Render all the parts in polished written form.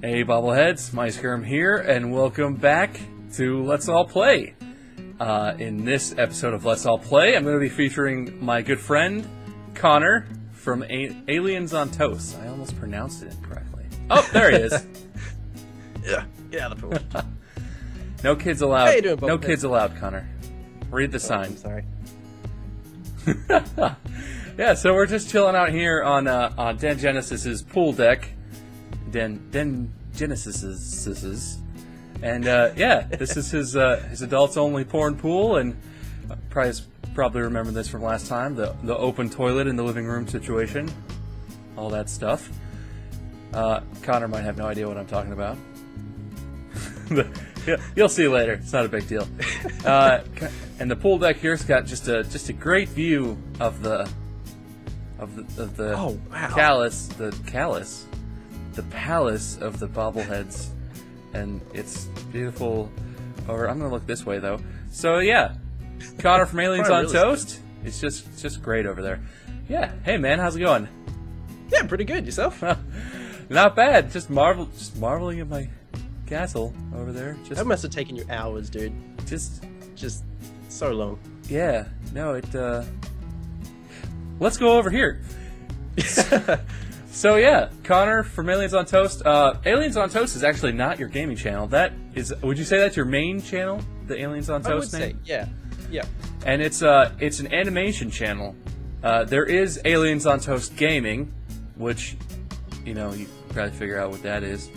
Hey bobbleheads, MySkirm here, and welcome back to Let's All Play. In this episode of Let's All Play, I'm going to be featuring my good friend, Connor, from Aliens on Toast. I almost pronounced it incorrectly. Oh, there he is. Yeah, get out of the pool. No kids allowed. How you doing, no kids allowed, Connor. Read the sign. I'm sorry. Yeah, so we're just chilling out here on Dan Genesis's pool deck. Dan Genesis's, and yeah, this is his adults-only porn pool, and probably remember this from last time, the open toilet in the living room situation, all that stuff. Connor might have no idea what I'm talking about. You'll see later. It's not a big deal. And the pool deck here's got just a great view of the Oh, wow. the palace of the bobbleheads, and it's beautiful. Or I'm gonna look this way though. So yeah, Connor from Aliens on Toast. It's just great over there. Yeah. Hey man, how's it going? Yeah, pretty good. Yourself? Not bad. Just marveling at my castle over there. That must have taken you hours, dude. Just so long. Yeah. No, let's go over here. So yeah, Connor from Aliens on Toast. Aliens on Toast is actually not your gaming channel. Would you say that's your main channel, the Aliens on Toast I would name? say, yeah. And it's an animation channel. There is Aliens on Toast Gaming, which, you can probably figure out what that is.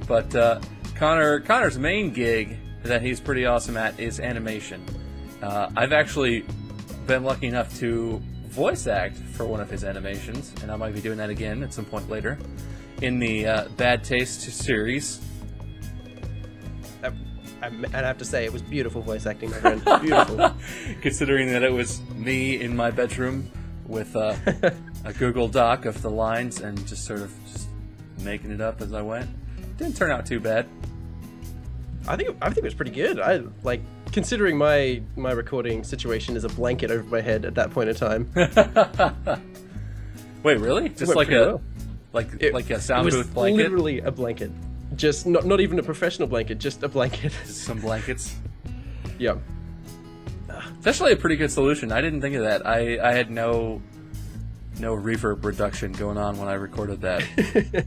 But Connor's main gig that he's pretty awesome at is animation. I've actually been lucky enough to voice act for one of his animations, and I might be doing that again at some point later in the Bad Taste series. I'd have to say, it was beautiful voice acting, my friend. Beautiful. Considering that it was me in my bedroom with a Google Doc of the lines and just sort of making it up as I went. Didn't turn out too bad. I think it was pretty good. Considering my recording situation is a blanket over my head at that point in time. Wait, really? Just like a sound booth blanket? Literally a blanket. Just not even a professional blanket, just a blanket. Just some blankets. Yeah. It's actually a pretty good solution. I didn't think of that. I had no reverb reduction going on when I recorded that.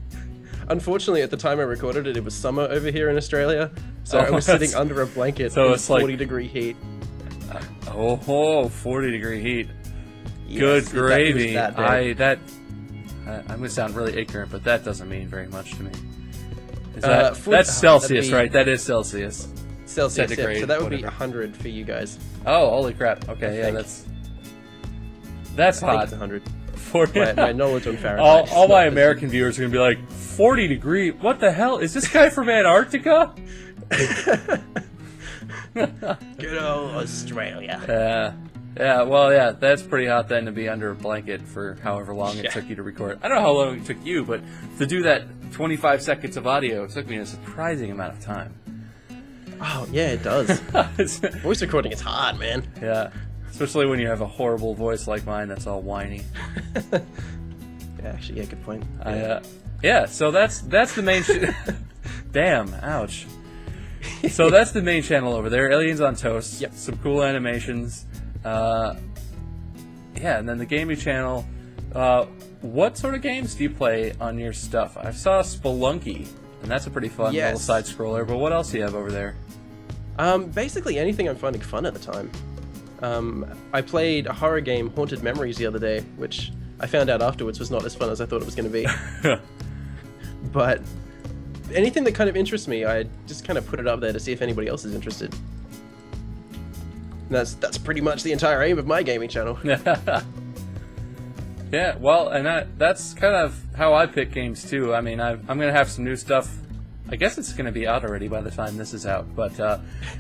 Unfortunately, at the time I recorded it, it was summer over here in Australia, so I was sitting under a blanket in 40-degree heat. 40-degree heat. Yes, Good gravy. I'm going to sound really ignorant, but that doesn't mean very much to me. That's Celsius, right? That is Celsius. Celsius, Centigrade, yeah. So that would be whatever. 100 for you guys. Oh, holy crap. Okay, yeah, that's I think hot. it's 100. 40. My knowledge on Fahrenheit. All my American viewers are going to be like, 40-degree? What the hell? Is this guy from Antarctica? Good old Australia. Yeah, well, yeah, that's pretty hot then to be under a blanket for however long it took you to record. I don't know how long it took you, but to do that 25 seconds of audio, it took me a surprising amount of time. Oh, yeah, it does. Voice recording is hard, man. Yeah, especially when you have a horrible voice like mine that's all whiny. Yeah, actually, yeah, good point. Yeah, so that's the main damn, ouch. So that's the main channel over there, Aliens on Toast. Yep. Some cool animations. Yeah, and then the gaming channel. What sort of games do you play on your stuff? I saw Spelunky, and that's a pretty fun little side scroller, but what else do you have over there? Basically anything I'm finding fun at the time. I played a horror game, Haunted Memories, the other day, which I found out afterwards was not as fun as I thought it was going to be. But anything that kind of interests me, I just kind of put it up there to see if anybody else is interested. And that's pretty much the entire aim of my gaming channel. Yeah, well, and that's kind of how I pick games too. I mean, I'm going to have some new stuff. I guess it's going to be out already by the time this is out. But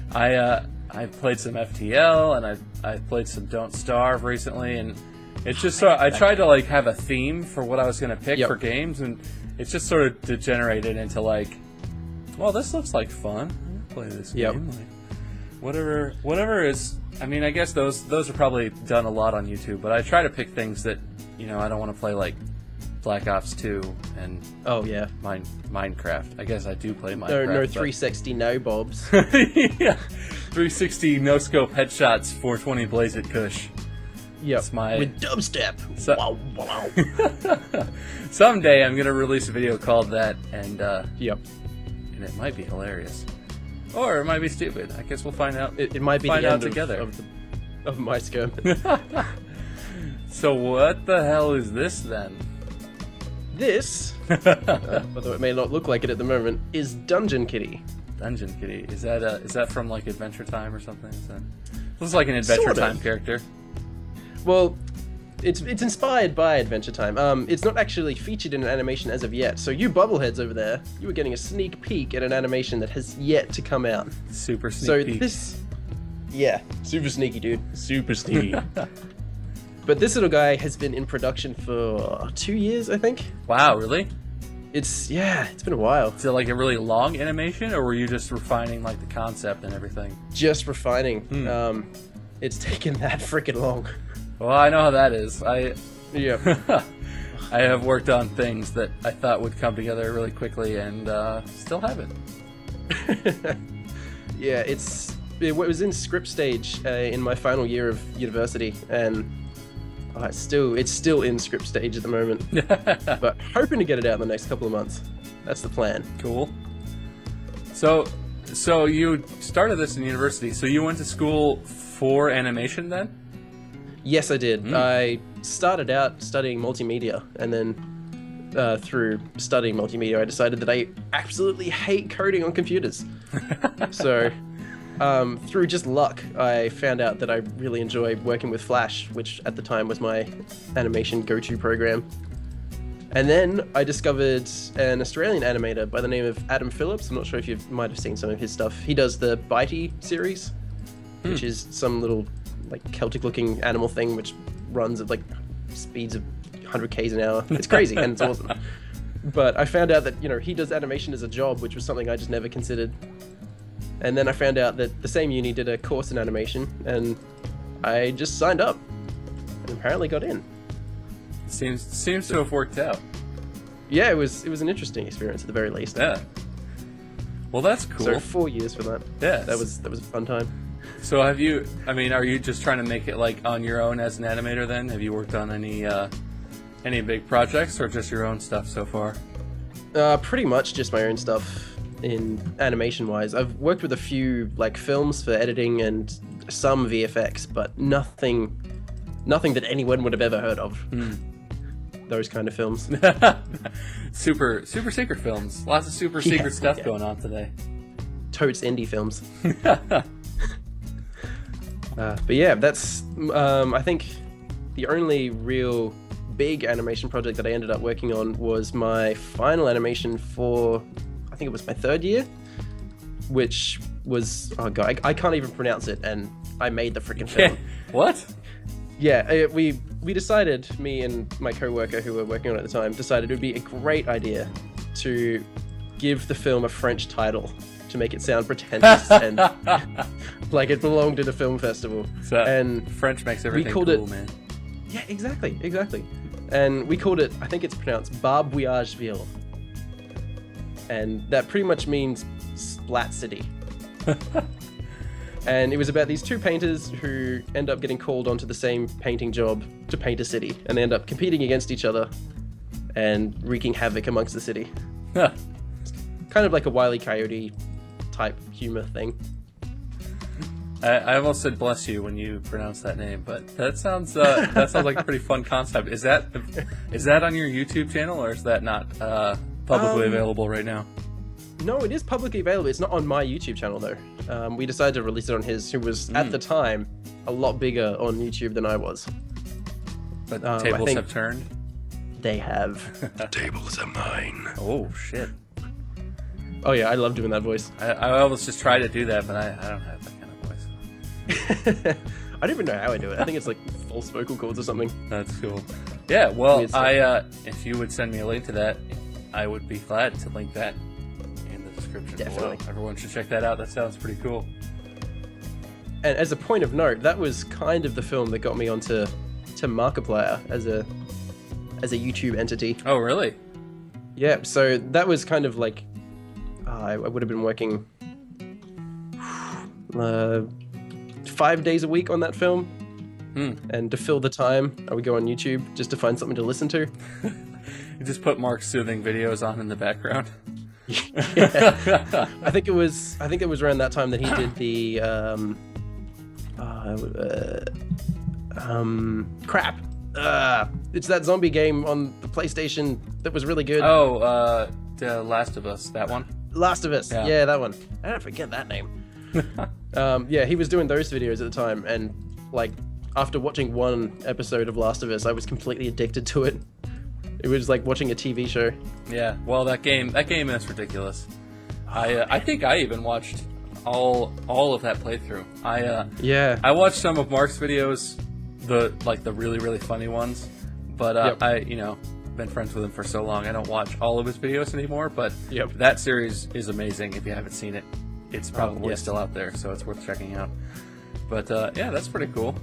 I played some FTL, and I played some Don't Starve recently, and it's just I tried to have a theme for what I was going to pick for games, and it's just sort of degenerated into well, this looks like fun. I'm gonna play this game. Whatever is. I mean, I guess those are probably done a lot on YouTube, but I try to pick things that I don't want to play Black Ops 2 and Oh yeah. Minecraft. I guess I do play Minecraft. No but- 360 no bobs. Yeah, 360 no scope headshots, 420 Blaze It Kush. Yep. It's my- With dubstep. So- Wow, wow. Someday I'm gonna release a video called that, and Yep. it might be hilarious, or it might be stupid. I guess we'll find out. It might be Find the out end together. of my skirm. So what the hell is this then? This, although it may not look like it at the moment, is Dungeon Kitty. Dungeon Kitty. Is that from like Adventure Time or something? Looks like an Adventure Sort of. Time character. Well, it's inspired by Adventure Time. It's not actually featured in an animation as of yet. So you bubbleheads over there, you were getting a sneak peek at an animation that has yet to come out. Super sneak So peek. this, yeah, super sneaky, dude. Super sneaky. But this little guy has been in production for 2 years, I think. Wow, really? It's been a while. Is it like a really long animation, or were you just refining like the concept and everything? Just refining. It's taken that freaking long. Well, I know how that is. Yeah. I have worked on things that I thought would come together really quickly, and still haven't. Yeah, it was in script stage in my final year of university, and it's still in script stage at the moment. But hoping to get it out in the next couple of months. That's the plan. Cool. So you started this in university. So you went to school for animation then? Yes, I did. I started out studying multimedia, and then through studying multimedia, I decided that I absolutely hate coding on computers. So through just luck, I found out that I really enjoy working with Flash, which at the time was my animation go-to program. And then I discovered an Australian animator by the name of Adam Phillips. I'm not sure if you might have seen some of his stuff. He does the Bitey series, which is some little like Celtic-looking animal thing which runs at like speeds of 100 k's an hour. It's crazy and it's awesome. But I found out that he does animation as a job, which was something I just never considered. And then I found out that the same uni did a course in animation, and I just signed up, and apparently got in. Seems to have worked out. Yeah, it was an interesting experience at the very least. Yeah. Well, that's cool. So 4 years for that. Yeah. That was a fun time. So are you just trying to make it like on your own as an animator then? Have you worked on any big projects or just your own stuff so far? Pretty much just my own stuff in animation wise. I've worked with a few like films for editing and some VFX, but nothing that anyone would have ever heard of. Those kind of films. super secret films. Lots of super secret stuff going on today. Totes indie films. But yeah, that's I think the only real big animation project that I ended up working on was my final animation for, I think it was my third year, which was, oh god, I can't even pronounce it, and I made the freaking film. What? Yeah, we decided, me and my co-worker who were working on it at the time, decided it would be a great idea to give the film a French title to make it sound pretentious and like it belonged at a film festival. So and French makes everything called cool, it- man. yeah, exactly. And we called it, I think it's pronounced Bar Voyageville. And that pretty much means Splat City. And it was about these two painters who end up getting called onto the same painting job to paint a city. And they end up competing against each other and wreaking havoc amongst the city. Kind of like a Wile E. Coyote type humor thing. I almost said bless you when you pronounced that name, but that sounds like a pretty fun concept. Is that on your YouTube channel, or is that not publicly available right now? No, it is publicly available. It's not on my YouTube channel though. We decided to release it on his, who was at the time a lot bigger on YouTube than I was. But I tables think- have turned. They have. The tables are mine. Oh shit! Oh yeah, I love doing that voice. I almost just tried to do that, but I don't have that kind of voice. I don't even know how I do it. I think it's like false vocal cords or something. That's cool. Yeah, well, Weird stuff. if you would send me a link to that, I would be glad to link that in the description Definitely. below. Everyone should check that out. That sounds pretty cool. And as a point of note, that was kind of the film that got me onto Markiplier as as a YouTube entity. Oh, really? Yeah, so that was kind of like I would have been working 5 days a week on that film. And to fill the time, I would go on YouTube just to find something to listen to. You just put Mark's soothing videos on in the background. Yeah. I think it was around that time that he did the crap. It's that zombie game on the PlayStation that was really good. Oh, The Last of Us, that one? Last of Us. Yeah, that one. I don't forget that name. Yeah, he was doing those videos at the time, and like after watching one episode of Last of Us, I was completely addicted to it. It was like watching a TV show. Yeah, well, that game is ridiculous. I think I even watched all of that playthrough. I watched some of Mark's videos, the really, really funny ones, but I've been friends with him for so long, I don't watch all of his videos anymore, but that series is amazing. If you haven't seen it, it's probably still out there, so it's worth checking out. But yeah, that's pretty cool.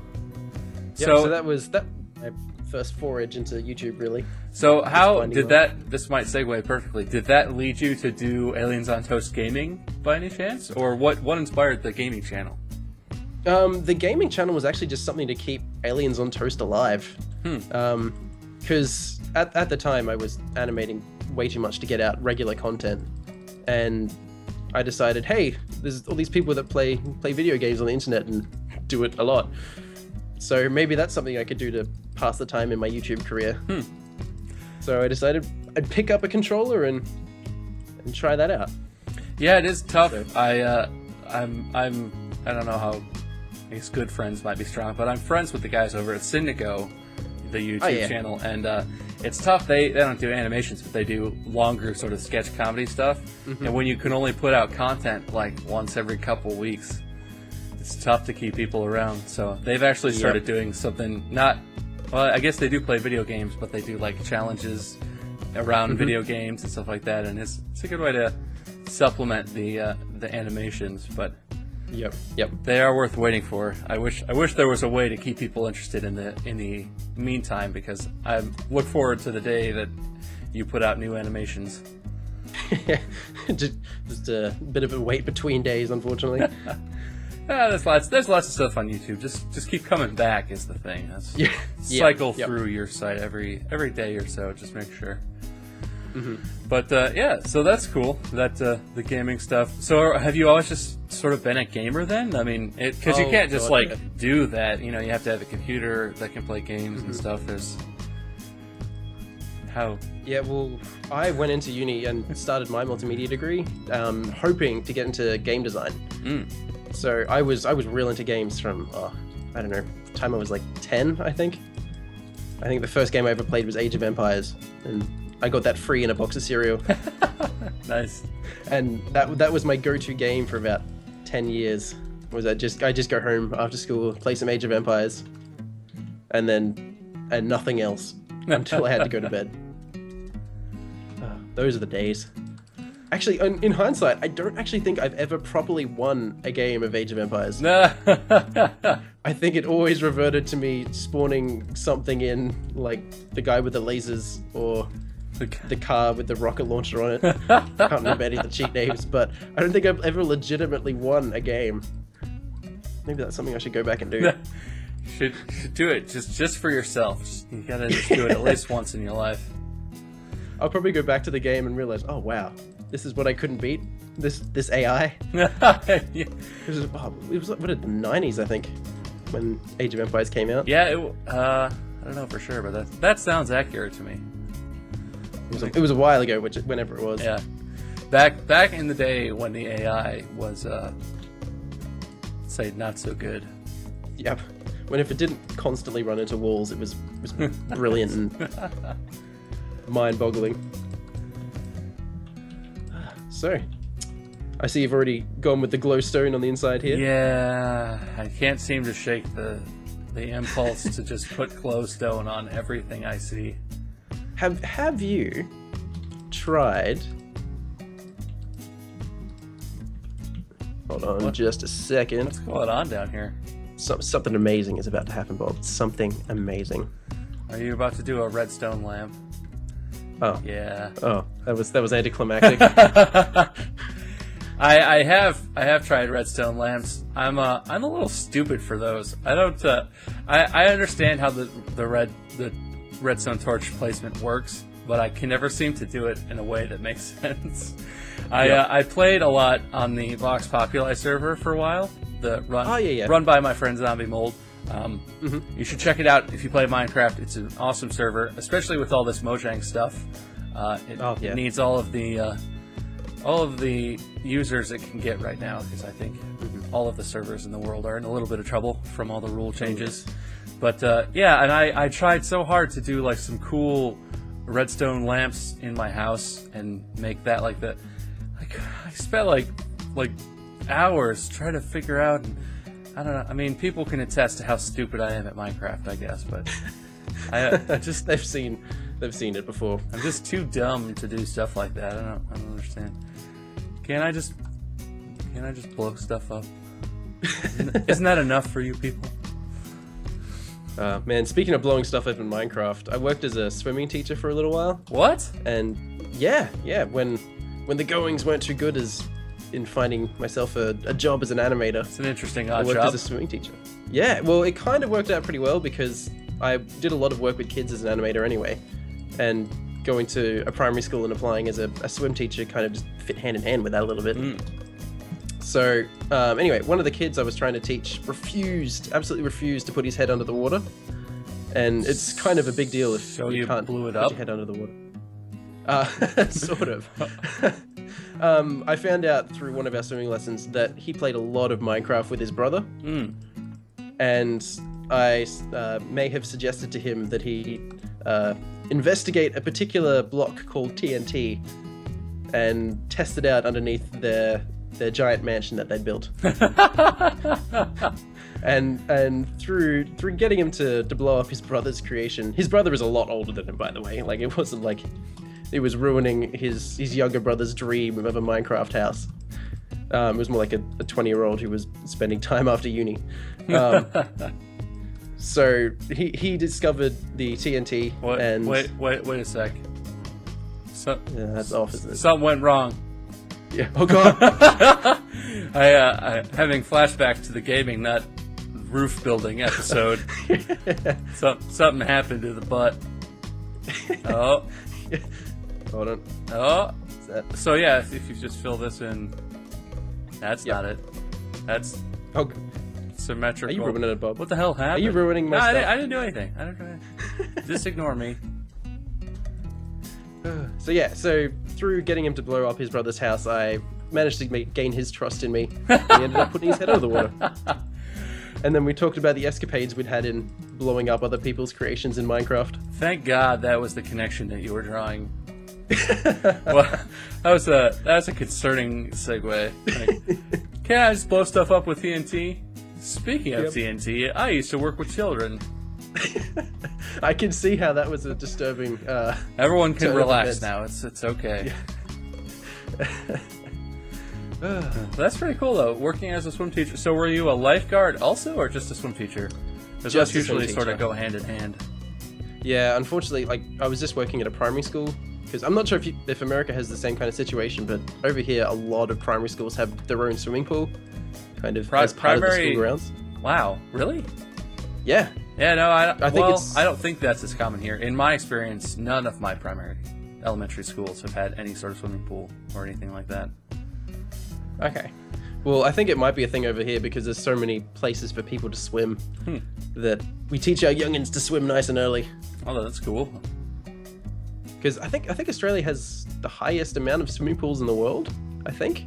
So that was my first forage into YouTube, really. So how did that, this might segue perfectly, did that lead you to do Aliens on Toast Gaming by any chance? Or what inspired the gaming channel? The gaming channel was actually just something to keep Aliens on Toast alive. Because at the time I was animating way too much to get out regular content. And I decided, hey, there's all these people that play video games on the internet and do it a lot. So maybe that's something I could do to pass the time in my YouTube career. So I decided I'd pick up a controller and try that out. Yeah, it is tough. So, I don't know how, I guess good friends might be strong, but I'm friends with the guys over at Syndigo, the YouTube channel, and it's tough. They don't do animations, but they do longer sort of sketch comedy stuff. And when you can only put out content like once every couple weeks, it's tough to keep people around. So they've actually started doing something well, I guess they do play video games, but they do like challenges around video games and stuff like that, and it's a good way to supplement the animations. But they are worth waiting for. I wish there was a way to keep people interested in the meantime, because I look forward to the day that you put out new animations. Just a bit of a wait between days, unfortunately. There's lots of stuff on YouTube. Just keep coming back is the thing. Cycle through your site every day or so. Just make sure. But so that's cool. That the gaming stuff. So have you always just sort of been a gamer then? I mean, because you can't just do that. You have to have a computer that can play games and stuff. There's how. Yeah, well, I went into uni and started my multimedia degree, hoping to get into game design. So I was real into games from I don't know, the time I was like 10, I think. I think the first game I ever played was Age of Empires, and I got that free in a box of cereal. Nice. And that was my go-to game for about 10 years. I just go home after school, play some Age of Empires, and nothing else until I had to go to bed. Those are the days. Actually, in hindsight, I don't actually think I've ever properly won a game of Age of Empires. I think it always reverted to me spawning something in, like the guy with the lasers or the car with the rocket launcher on it. I can't remember any of the cheat names, but I don't think I've ever legitimately won a game. Maybe that's something I should go back and do. Should do it just for yourself. You gotta just do it at least once in your life. I'll probably go back to the game and realize, oh wow, this is what I couldn't beat. This AI. It was what, the 90s, I think, when Age of Empires came out. Yeah, I don't know for sure, but that sounds accurate to me. It was a while ago, whenever it was. Yeah, back in the day when the AI was, say, not so good. Yep. When if it didn't constantly run into walls, it was brilliant and mind-boggling. So, I see you've already gone with the glowstone on the inside here. Yeah, I can't seem to shake the impulse to just put glowstone on everything I see. Have you tried? Hold on, just a second. What's going on down here? Something amazing is about to happen, Bob. Something amazing. Are you about to do a redstone lamp? Oh. Yeah. Oh, that was anticlimactic. I have tried redstone lamps. I'm a little stupid for those. I don't. I understand how the redstone torch placement works, but I can never seem to do it in a way that makes sense. I played a lot on the Vox Populi server for a while. Run by my friend Zombie Mold. You should check it out if you play Minecraft. It's an awesome server, especially with all this Mojang stuff. It needs all of the users it can get right now, because I think all of the servers in the world are in a little bit of trouble from all the rule changes. But yeah, and I tried so hard to do like some cool redstone lamps in my house and make that like the. Like I spent like hours trying to figure out. I don't know. I mean, people can attest to how stupid I am at Minecraft, I guess, but I just they've seen it before. I'm just too dumb to do stuff like that. I don't understand. Can't I just blow stuff up? Isn't that enough for you people? Man, speaking of blowing stuff up in Minecraft, I worked as a swimming teacher for a little while. What? And yeah, when the goings weren't too good as in finding myself a job as an animator. It's an interesting I odd worked job. as a swimming teacher. Yeah, well, it kind of worked out pretty well because I did a lot of work with kids as an animator anyway, and going to a primary school and applying as a swim teacher kind of just fit hand in hand with that a little bit. So anyway, one of the kids I was trying to teach absolutely refused to put his head under the water, and it's kind of a big deal if you can't blew it put up? your head under the water. Sort of. I found out through one of our swimming lessons that he played a lot of Minecraft with his brother, and I may have suggested to him that he investigate a particular block called TNT and test it out underneath their giant mansion that they'd built. And through getting him to blow up his brother's creation. His brother is a lot older than him, by the way. Like, it wasn't like it was ruining his younger brother's dream of a Minecraft house. It was more like a 20-year-old who was spending time after uni. So he discovered the TNT. What? And wait a sec. yeah, that's off, isn't it? Something went wrong. Yeah. Oh god. I having flashback to the Gaming Nut roof building episode. Something happened to the butt. Oh. Hold on. Oh. So yeah, if you just fill this in, that's not it. That's symmetrical. Are you ruining it, Bob? What the hell happened? Are you ruining my stuff? I didn't do anything. I don't. Just ignore me. So through getting him to blow up his brother's house, I managed to gain his trust in me. And he ended up putting his head over the water. And then we talked about the escapades we'd had in blowing up other people's creations in Minecraft. Thank God that was the connection that you were drawing. Well, that was a concerning segue. Like, can I just blow stuff up with TNT? Speaking of TNT, I used to work with children. I can see how that was a disturbing. Everyone can relax now. It's okay. Yeah. That's pretty cool though. Working as a swim teacher. So were you a lifeguard also, or just a swim teacher? Because those usually sort of go hand in hand. Yeah, unfortunately, like I was just working at a primary school. Because I'm not sure if America has the same kind of situation, but over here a lot of primary schools have their own swimming pool, kind of as part of the school grounds. Wow, really? Yeah. Yeah, no, I don't think that's as common here. In my experience, none of my primary elementary schools have had any sort of swimming pool or anything like that. Okay. Well, I think it might be a thing over here because there's so many places for people to swim that we teach our youngins to swim nice and early. Oh, that's cool. Because I think Australia has the highest amount of swimming pools in the world, I think.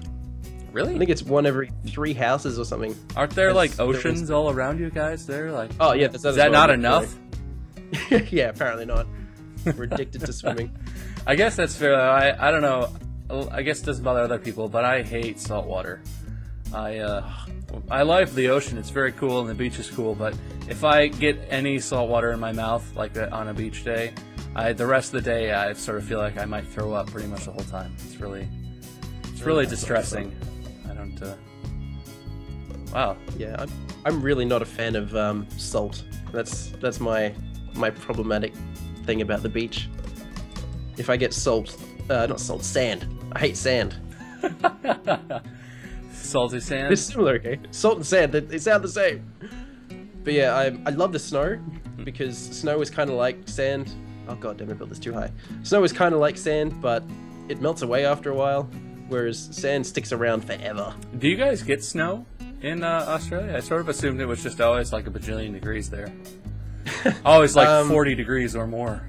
Really? I think it's one every 3 houses or something. Aren't there like oceans all around you guys? They're like. Oh yeah, is that not enough? Yeah, apparently not. We're addicted to swimming. I guess that's fair. I don't know. I guess it doesn't bother other people, but I hate salt water. I like the ocean. It's very cool, and the beach is cool. But if I get any salt water in my mouth, like on a beach day, the rest of the day I sort of feel like I might throw up pretty much the whole time. It's really distressing. I don't. Wow. Yeah, I'm really not a fan of salt. That's my my problematic thing about the beach. If I get not salt, sand. I hate sand. Salty sand? It's similar, okay? Salt and sand, they sound the same. But yeah, I love the snow, because snow is kind of like sand. Oh god damn, I built this too high. Snow is kind of like sand, but it melts away after a while, whereas sand sticks around forever. Do you guys get snow in Australia? I sort of assumed it was just always like a bajillion degrees there. Always like 40 degrees or more.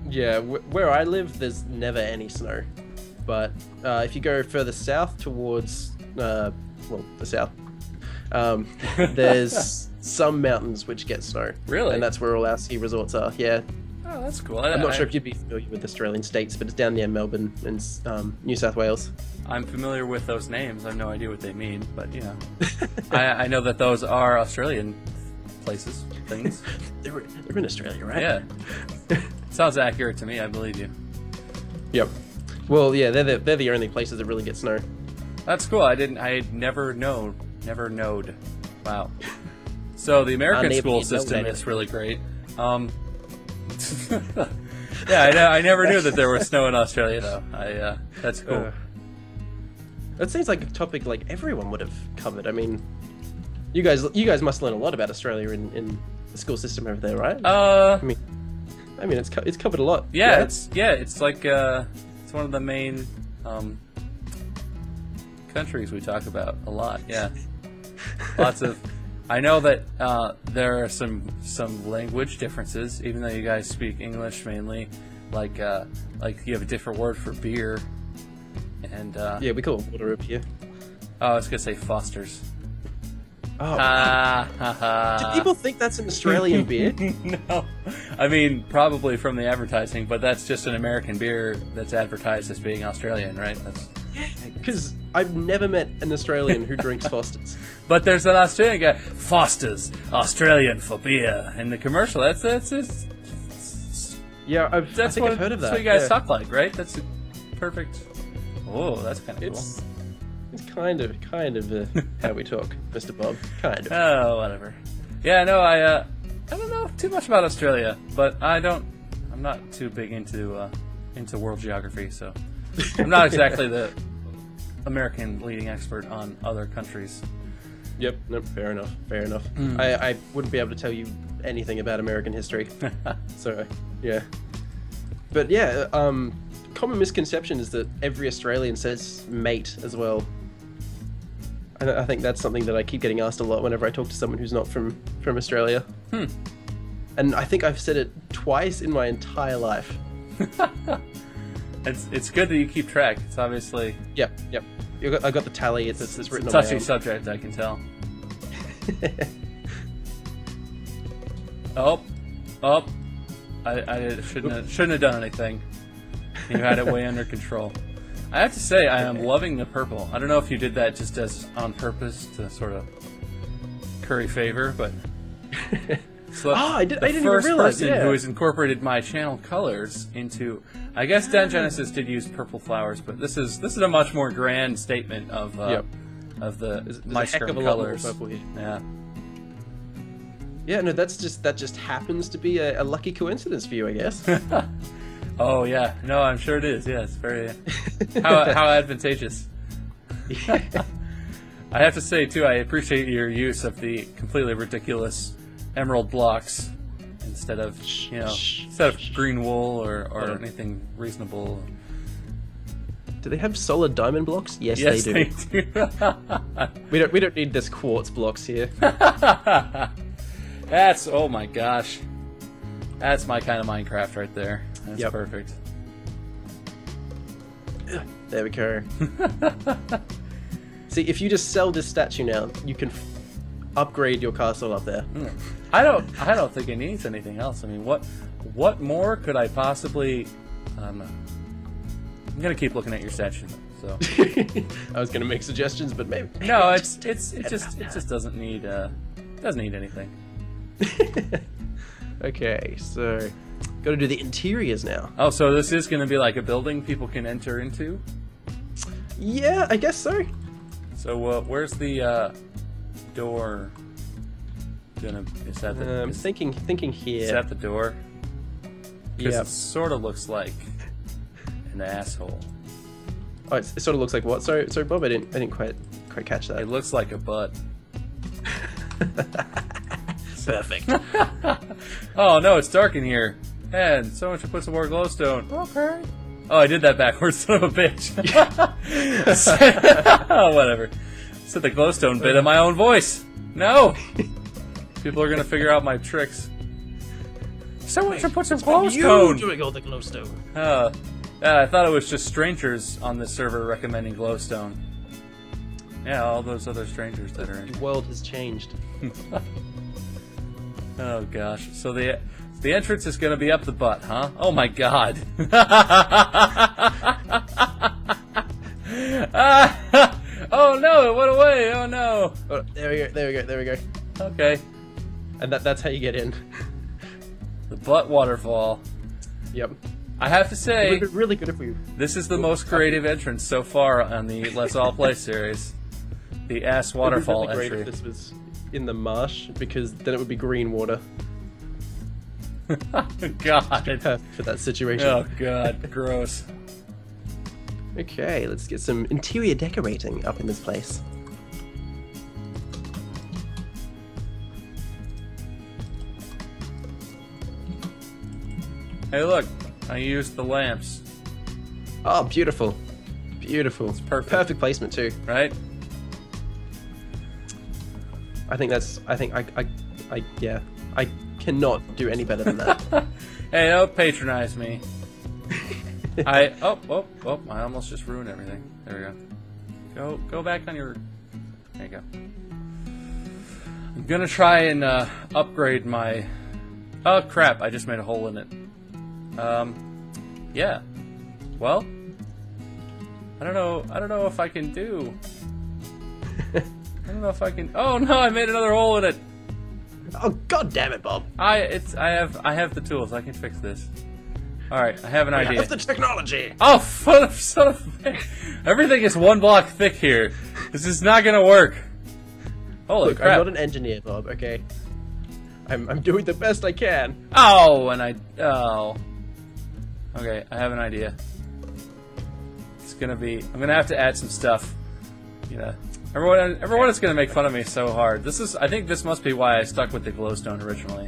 Yeah, where I live, there's never any snow. But if you go further south towards, well, the south, there's some mountains which get snow. Really? And that's where all our ski resorts are, yeah. Oh, that's cool. I'm not sure if you'd be familiar with Australian states, but it's down near Melbourne and New South Wales. I'm familiar with those names. I have no idea what they mean, but, you know. I know that those are Australian places, things. They're in Australia, right? Yeah. Sounds accurate to me. I believe you. Yep. Well, yeah, they're the only places that really get snow. That's cool. I never knowed. Wow. So the American school system is really great. Yeah, I never knew that there was snow in Australia, though. That's cool. That seems like a topic like everyone would have covered. I mean, you guys must learn a lot about Australia in the school system over there, right? I mean, it's covered a lot. Yeah, right? It's like it's one of the main countries we talk about a lot. Yeah, lots of. I know that there are some language differences, even though you guys speak English mainly. Like you have a different word for beer, and yeah, we call it water up here. Oh, I was gonna say Foster's. Oh, do people think that's an Australian beer? No, I mean probably from the advertising, but that's just an American beer that's advertised as being Australian, right? That's because I've never met an Australian who drinks Foster's. But there's an Australian guy, Foster's, Australian for beer, in the commercial. That's yeah, I think I've heard of that. That's what you guys talk like, right? That's perfect. Oh, that's kind of cool. It's kind of how we talk, Mr. Bob. Kind of. Oh, whatever. Yeah, no, I don't know too much about Australia, but I'm not too big into world geography, so I'm not exactly the American leading expert on other countries. Yep. Nope. Fair enough. I wouldn't be able to tell you anything about American history. So yeah. But yeah, common misconception is that every Australian says mate as well. And I think that's something that I keep getting asked a lot whenever I talk to someone who's not from Australia. And I think I've said it twice in my entire life. It's good that you keep track. It's obviously... Yep. I got the tally. It's written on my touchy subject, I can tell. I shouldn't have done anything. You had it way under control. I have to say, I am loving the purple. I don't know if you did that just as on purpose to sort of curry favor, but so I didn't even realize. The first person who yeah. has incorporated my channel colors into, I guess Dan Genesis did use purple flowers, but this is a much more grand statement of the my colors. Purple here. Yeah. Yeah, no, that just happens to be a lucky coincidence for you, I guess. Oh yeah, no, I'm sure it is. Yeah, it's very how advantageous. Yeah. I have to say too, I appreciate your use of the completely ridiculous emerald blocks instead of green wool or anything reasonable. Do they have solid diamond blocks? Yes, they do. They do. we don't need this quartz blocks here. That's oh my gosh, that's my kind of Minecraft right there. That's perfect. There we go. See, if you just sell this statue now, you can upgrade your castle up there. I don't think it needs anything else. I mean, what more could I possibly? I don't know. I'm gonna keep looking at your statue. So I was gonna make suggestions, but maybe no. It just doesn't need anything. Okay, so got to do the interiors now. Oh, so this is going to be like a building people can enter into? Yeah, I guess so. So where's the door? Is that the? Thinking here. Is that the door? Because Yeah. it sort of looks like an asshole. Oh, it sort of looks like what? Sorry, Bob. I didn't quite catch that. It looks like a butt. Perfect. Oh no, it's dark in here. And someone should put some more glowstone. Okay. Oh, I did that backwards, son of a bitch. Oh, whatever. Said the glowstone bit in my own voice. No. People are gonna figure out my tricks. Someone should put some You glowstone. doing all the glowstone. Yeah, I thought it was just strangers on this server recommending glowstone. Yeah, all those other strangers that are in. The world has changed. Oh gosh. So the entrance is gonna be up the butt, huh? Oh my god. Oh no, it went away. Oh no. Oh, there we go. Okay. And that's how you get in. The butt waterfall. Yep. I have to It say, would be really good if we. this is the most creative entrance so far on the Let's All Play series. The ass waterfall It would be really entry. great if this was in the marsh, because then it would be green water. God. Perfect for that situation. Oh god, gross. Okay, let's get some interior decorating up in this place. Hey look, I used the lamps, Oh, beautiful. Beautiful. It's perfect. Perfect placement too. right? I think yeah. I cannot do any better than that. Hey, don't patronize me. I almost just ruined everything. There we go. Go back on your. There you go. I'm gonna try and upgrade my. Oh crap! I just made a hole in it. Yeah. Well, I don't know if I can do. I don't know if I can. Oh no! I made another hole in it. Oh, god damn it, Bob. I have the tools. I can fix this. All right, I have an idea. That's the technology. Oh, son of everything is one block thick here. This is not gonna work. Holy Look, crap! I'm not an engineer, Bob, okay? I'm doing the best I can. Oh, okay, I have an idea. It's gonna be. I'm gonna have to add some stuff. Yeah. Everyone is gonna make fun of me so hard. I think this must be why I stuck with the glowstone originally.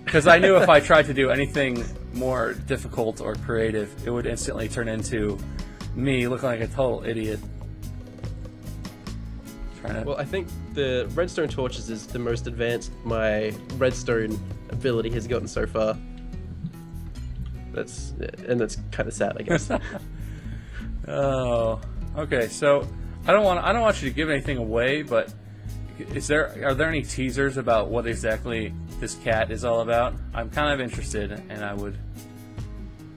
Because I knew if I tried to do anything more difficult or creative, it would instantly turn into me looking like a total idiot. Well, I think the redstone torches is the most advanced my redstone ability has gotten so far. That's kind of sad, I guess. Oh, okay. So I don't want you to give anything away, but are there any teasers about what exactly this cat is all about? I'm kind of interested, and I would.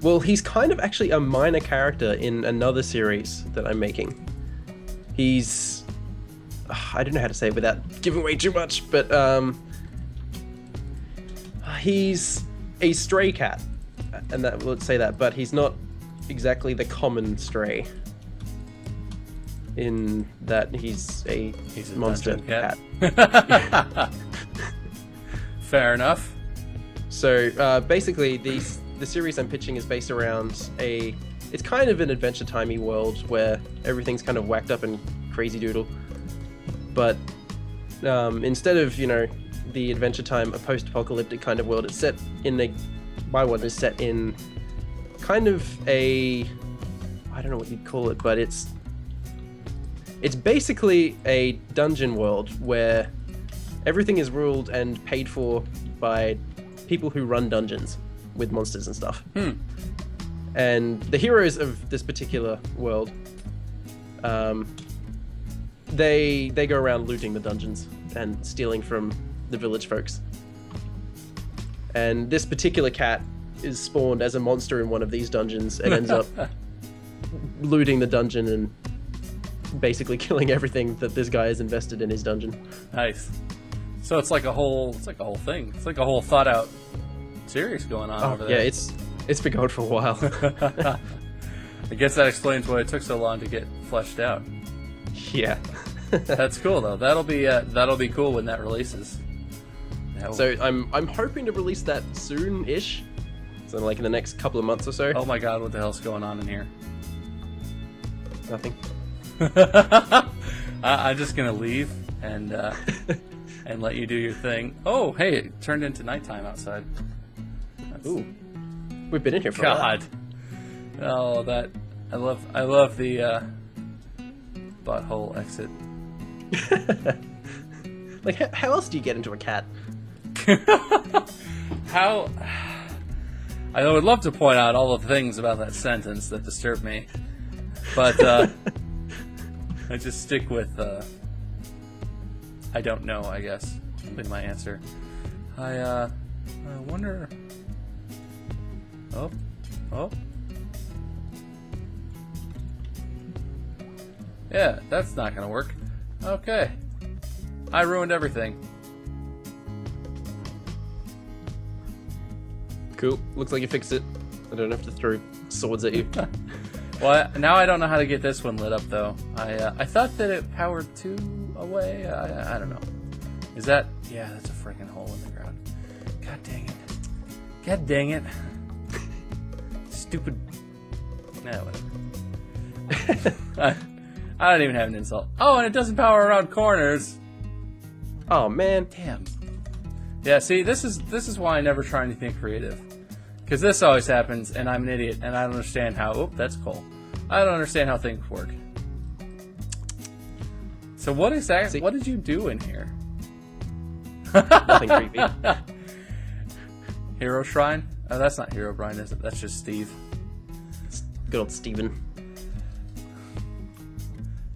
Well, he's kind of actually a minor character in another series that I'm making. He's I don't know how to say it without giving away too much, but he's a stray cat, and let's say that, but he's not exactly the common stray. In that he's a monster dungeon cat. Fair enough. So basically, the series I'm pitching is based around it's kind of an Adventure Timey world where everything's kind of whacked up and crazy doodle. But instead of, the Adventure Time, a post-apocalyptic kind of world, it's set in my one is set in kind of I don't know what you'd call it, but it's basically a dungeon world where everything is ruled and paid for by people who run dungeons with monsters and stuff. And the heroes of this particular world, they go around looting the dungeons and stealing from the village folks. And this particular cat is spawned as a monster in one of these dungeons and ends up looting the dungeon and basically killing everything that this guy has invested in his dungeon. Nice. So it's like a whole thing. It's like a whole thought out series going on over there. Yeah, it's been going for a while. I guess that explains why it took so long to get fleshed out. Yeah. That's cool though. That'll be cool when that releases. Oh. So I'm hoping to release that soon-ish. So like in the next couple of months or so. Oh my god, what the hell's going on in here? Nothing. I'm just gonna leave and let you do your thing. Oh, hey, it turned into nighttime outside. Ooh, we've been in here for a while. God. Oh, that I love the butthole exit. Like, how else do you get into a cat? How? I would love to point out all the things about that sentence that disturb me, but I just stick with I don't know, I guess, will be my answer. I wonder. Oh. Yeah, that's not gonna work. Okay. I ruined everything. Cool. Looks like you fixed it. I don't have to throw swords at you. Well, now I don't know how to get this one lit up, though. I thought that it powered 2 away. I don't know. Is that... Yeah, that's a freaking hole in the ground. God dang it. God dang it. Stupid... Nah, whatever. I don't even have an insult. Oh, and it doesn't power around corners. Oh, man. Damn. Yeah, see, this is why I never try anything creative. Because this always happens, and I'm an idiot, and I don't understand how... Oh, that's cool. I don't understand how things work. So what exactly... What did you do in here? Nothing creepy. Hero Shrine? Oh, that's not Hero Shrine, is it? That's just Steve. Good old Steven.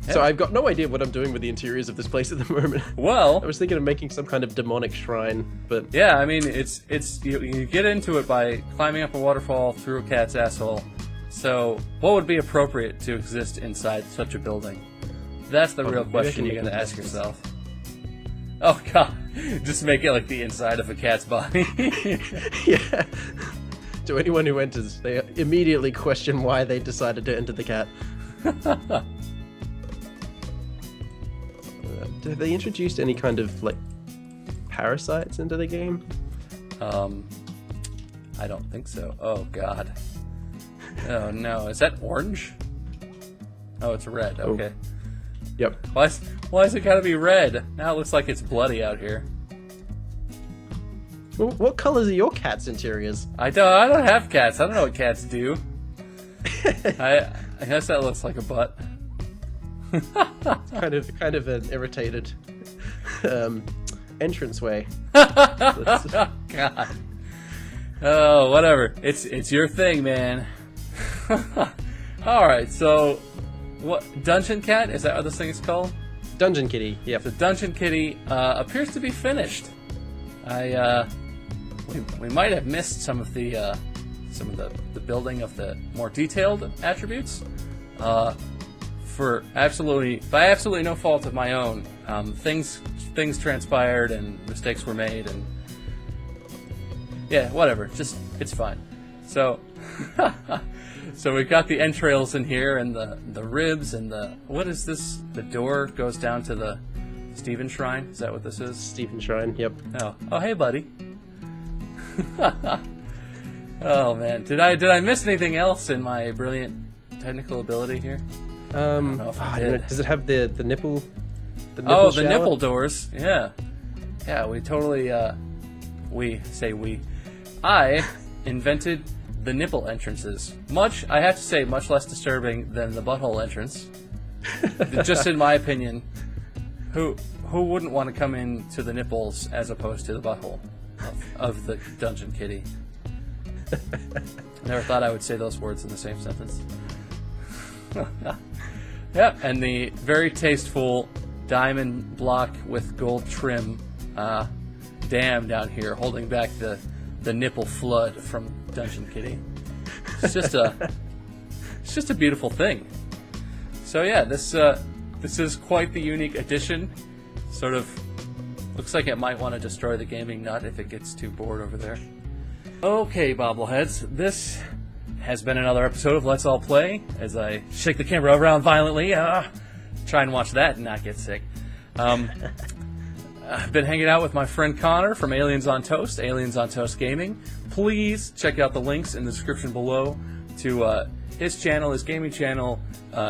So I've got no idea what I'm doing with the interiors of this place at the moment. Well, I was thinking of making some kind of demonic shrine, but yeah, I mean, it's you get into it by climbing up a waterfall through a cat's asshole. So, what would be appropriate to exist inside such a building? That's the real question you gotta ask yourself. Oh god, just make it like the inside of a cat's body. Yeah. To anyone who enters, they immediately question why they decided to enter the cat. Have they introduced any kind of, like, parasites into the game? I don't think so. Oh, God. Oh, no. Is that orange? Oh, it's red. Okay. Oh. Yep. Why is it gotta be red? Now it looks like it's bloody out here. Well, what colors are your cat's interiors? I don't have cats. I don't know what cats do. I guess that looks like a butt. kind of an irritated entranceway. God. Oh, whatever. It's your thing, man. All right. So, what Dungeon Cat? Is that what this thing is called? Dungeon Kitty. Yep. The Dungeon Kitty appears to be finished. We might have missed some of the building of the more detailed attributes. By absolutely no fault of my own, things transpired and mistakes were made, and yeah, whatever. Just it's fine. So, so we've got the entrails in here, and the ribs, and what is this? The door goes down to the Steven Shrine. Is that what this is? Steven Shrine. Yep. Oh, hey, buddy. Oh man, did I miss anything else in my brilliant technical ability here? I don't know if I did. Does it have the nipple? The the nipple doors. Yeah, we totally. I invented the nipple entrances. I have to say, much less disturbing than the butthole entrance. Just in my opinion, who wouldn't want to come into the nipples as opposed to the butthole of the Dungeon Kitty? Never thought I would say those words in the same sentence. Yep, and the very tasteful diamond block with gold trim dam down here holding back the nipple flood from Dungeon Kitty. It's just a beautiful thing. So yeah, this is quite the unique addition. Sort of looks like it might want to destroy the gaming nut if it gets too bored over there. Okay, bobbleheads, this has been another episode of Let's All Play, as I shake the camera around violently. Try and watch that and not get sick. I've been hanging out with my friend Connor from Aliens on Toast, Aliens on Toast Gaming. Please check out the links in the description below to his channel, his gaming channel,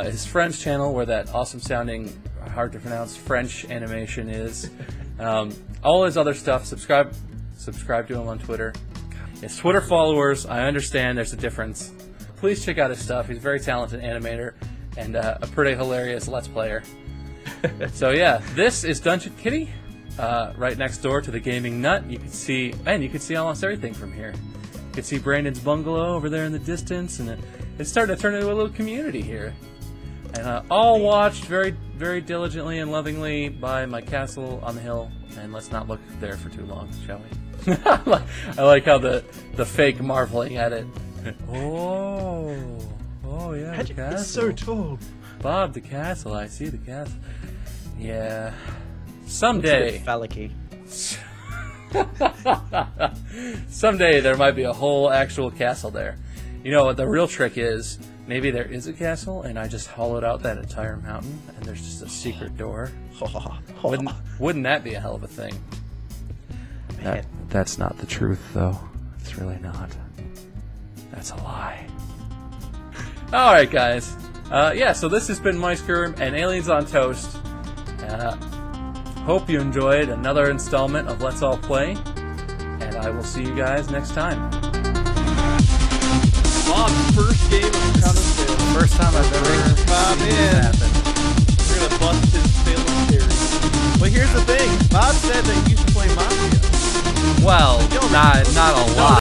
his friend's channel, where that awesome sounding, hard to pronounce French animation is. All his other stuff. Subscribe to him on Twitter. His Twitter followers, I understand there's a difference. Please check out his stuff. He's a very talented animator and a pretty hilarious Let's Player. So yeah, this is Dungeon Kitty, right next door to the Gaming Nut. You can see, man, you can see almost everything from here. You can see Brandon's bungalow over there in the distance, and it's starting to turn into a little community here. And all watched very, very diligently and lovingly by my castle on the hill. And let's not look there for too long, shall we? I like how the fake marveling at it. Oh yeah, the castle. It's so tall. Bob, the castle. I see the castle. Yeah. Someday. Phallic-y. Someday there might be a whole actual castle there. You know what the real trick is? Maybe there is a castle and I just hollowed out that entire mountain and there's just a secret door. Wouldn't that be a hell of a thing? That's not the truth, though. It's really not. That's a lie. Alright, guys. Yeah, so this has been MiceGurm and Aliens on Toast. Hope you enjoyed another installment of Let's All Play. And I will see you guys next time. Bob's first game of Counter-Strike. First time I've ever Bob seen in. this happen. We're gonna bust his Salem theory. But here's the thing. Bob said that he used to play Mafia. Well, not a lot.